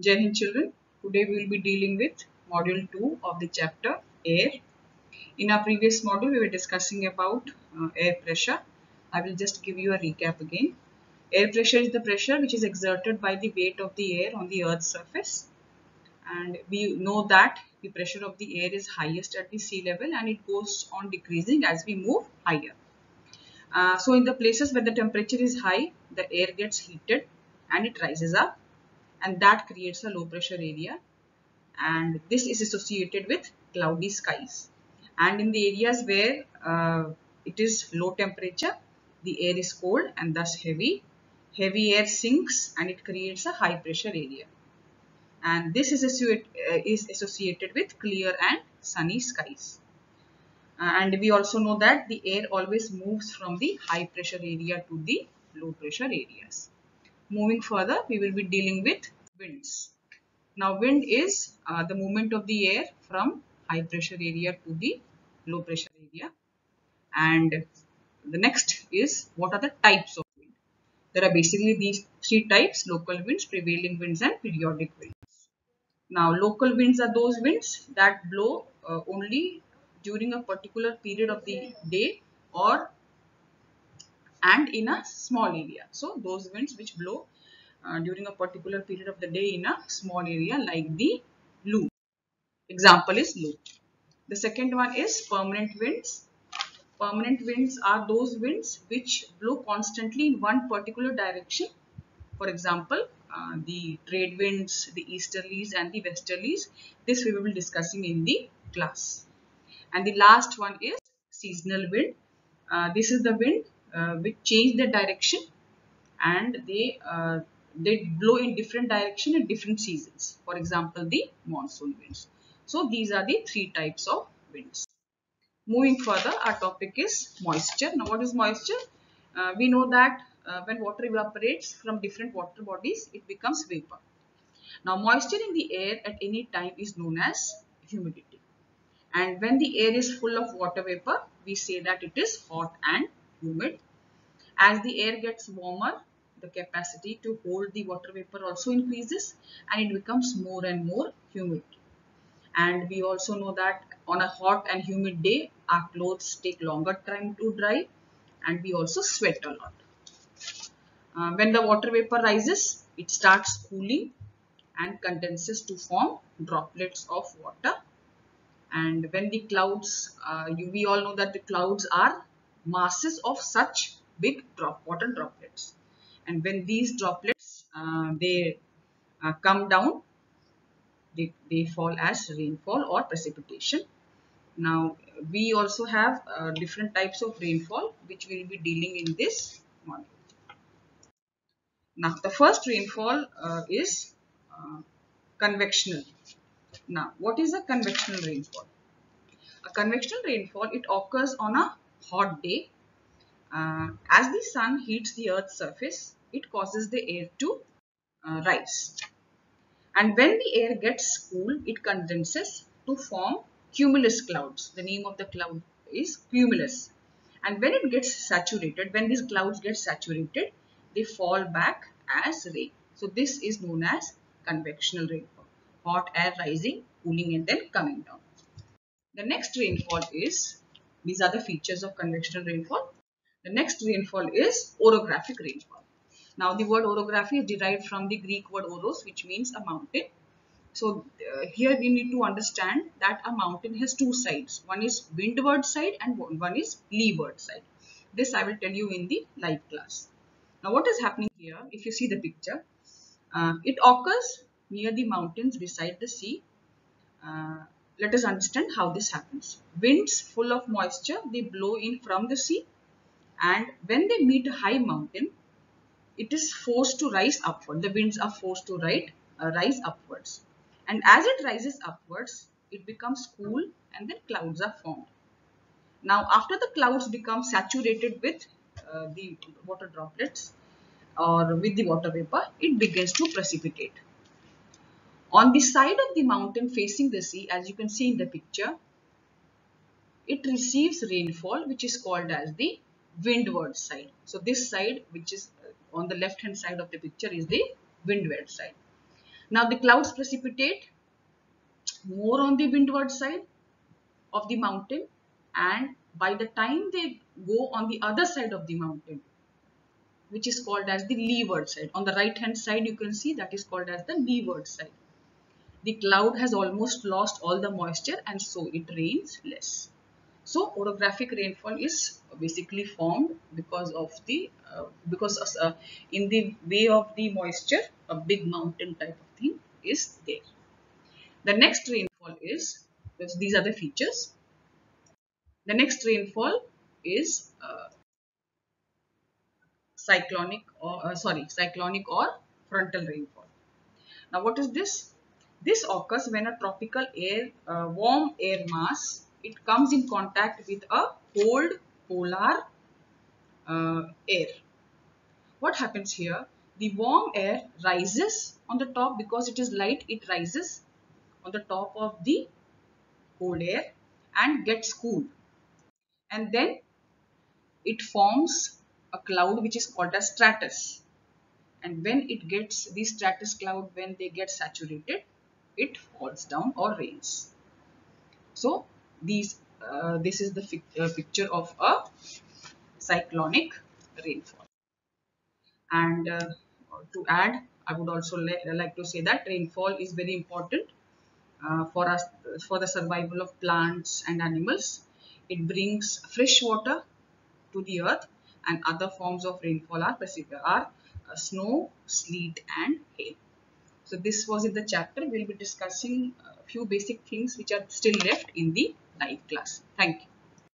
Jai Hind children. Today we will be dealing with module 2 of the chapter air. In our previous module we were discussing about air pressure. I will just give you a recap again. Air pressure is the pressure which is exerted by the weight of the air on the earth's surface, and we know that the pressure of the air is highest at the sea level and it goes on decreasing as we move higher. So in the places where the temperature is high, the air gets heated and it rises up, and that creates a low pressure area, and this is associated with cloudy skies. And in the areas where it is low temperature, the air is cold and thus heavy air sinks and it creates a high pressure area, and this is associated with clear and sunny skies. And we also know that the air always moves from the high pressure area to the low pressure areas. Moving further, we will be dealing with winds. Now, wind is the movement of the air from high pressure area to the low pressure area. And the next is, what are the types of wind? There are basically these three types: local winds, prevailing winds, and periodic winds. Now, local winds are those winds that blow only during a particular period of the day or and in a small area. So, those winds which blow during a particular period of the day in a small area, like the loop. Example is loop. The second one is permanent winds. Permanent winds are those winds which blow constantly in one particular direction. For example, the trade winds, the easterlies and the westerlies. This we will be discussing in the class. And the last one is seasonal wind. This is the wind which change the direction, and they blow in different direction in different seasons. For example, the monsoon winds. So these are the three types of winds. Moving further, our topic is moisture. Now, what is moisture? We know that when water evaporates from different water bodies, it becomes vapor. Now, moisture in the air at any time is known as humidity. And when the air is full of water vapor, we say that it is hot and humid. As the air gets warmer, the capacity to hold the water vapor also increases and it becomes more and more humid. And we also know that on a hot and humid day, our clothes take longer time to dry and we also sweat a lot. When the water vapor rises, it starts cooling and condenses to form droplets of water. And when the clouds, we all know that the clouds are masses of such big water droplets. And when these droplets, they come down, they fall as rainfall or precipitation. Now, we also have different types of rainfall which we will be dealing in this module. Now, the first rainfall is convectional. Now, what is a convectional rainfall? A convectional rainfall, it occurs on a hot day. As the sun heats the earth's surface, it causes the air to rise. And when the air gets cool, it condenses to form cumulus clouds. The name of the cloud is cumulus. And when it gets saturated, when these clouds get saturated, they fall back as rain. So this is known as convectional rainfall. Hot air rising, cooling and then coming down. The next rainfall is, these are the features of convectional rainfall. The next rainfall is orographic rainfall. Now the word orography is derived from the Greek word oros, which means a mountain. So here we need to understand that a mountain has two sides. One is windward side and one is leeward side. This I will tell you in the live class. Now what is happening here, if you see the picture, it occurs near the mountains beside the sea. Let us understand how this happens. Winds full of moisture, they blow in from the sea, and when they meet a high mountain, it is forced to rise upward. The winds are forced to rise upwards. And as it rises upwards, it becomes cool and then clouds are formed. Now, after the clouds become saturated with the water droplets or with the water vapor, it begins to precipitate. On the side of the mountain facing the sea, as you can see in the picture, it receives rainfall which is called as the windward side. So this side, which is on the left hand side of the picture, is the windward side. Now the clouds precipitate more on the windward side of the mountain, and by the time they go on the other side of the mountain, which is called as the leeward side, on the right hand side you can see that is called as the leeward side, the cloud has almost lost all the moisture and so it rains less. So orographic rainfall is basically formed because of the in the way of the moisture, a big mountain type of thing is there. The next rainfall is, these are the features. The next rainfall is cyclonic or frontal rainfall. Now what is this? This occurs when a tropical warm air mass, it comes in contact with a cold polar air. What happens here? The warm air rises on the top because it is light, it rises on the top of the cold air and gets cooled. And then it forms a cloud which is called as stratus. And when it gets, these stratus cloud, when they get saturated, it falls down or rains. So this is the picture of a cyclonic rainfall. And to add, I would also like to say that rainfall is very important for us, for the survival of plants and animals. It brings fresh water to the earth, and other forms of rainfall are snow, sleet and hail. So this was in the chapter. We'll be discussing a few basic things which are still left in the live class. Thank you.